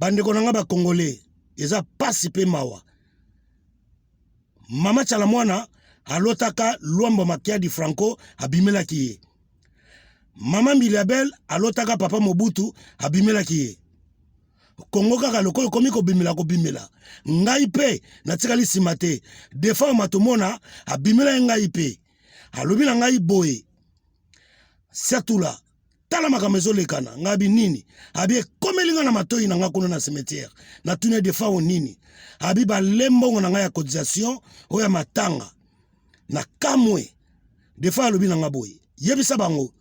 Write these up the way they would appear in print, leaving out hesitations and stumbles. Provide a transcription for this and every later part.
bandeko na nga ba Congolais eza pasi pe mawa. Mama Chalamwana alotaka Luambo Makiadi Franco abimela kiye. Mama Miliabel alotaka Papa Mobutu abimela kiye. Kongo kaka lokolo komi ko bimela. Ngai pe na tikali simate. Defa matomona abimela ngai pe. Alobi na ngai boye. Satula tala makamezo lekana ngabi nini abi komelinga na matoi na ngakono na cimetière na tune defa o nini abi ba lembo na ngai ya cotisation o ya matanga na kamwe defa alobi na ngaboye yebisa bango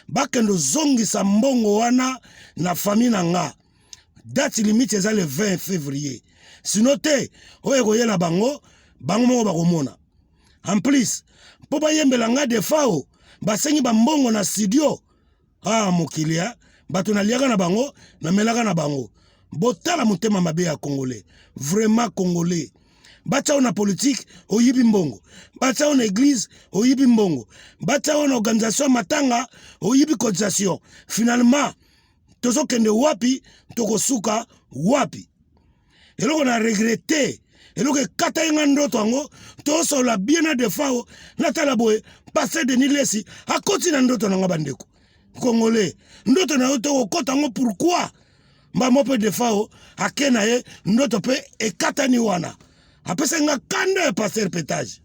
bakendo zongisa mbongo wana na famille na nga date limite eza le 20 février sinon te oyo koyela bango moko bakomona en plus po bayembela nga defa o basengi ba mbongo na studio mokilia bato na liaka na bango na melaka na bango botala motema mabe ya Congolais vraiment Congolais batao na politique oyibi mbongo batao na église oyibi mbongo batao na organisation matanga oyibi cotisation finalement tozo kende wapi tokosuka wapi eloko na regretter eloko kata inga ndoto ango toso la bien na defao na tala boye passer de nilesi akoti na ndoto na nga bandeko Congolais ndoto na yo to kota ngo pourquoi mba mope defao akena ye ndoto pe ekata ni wana apesa nga kanda ya passer pétage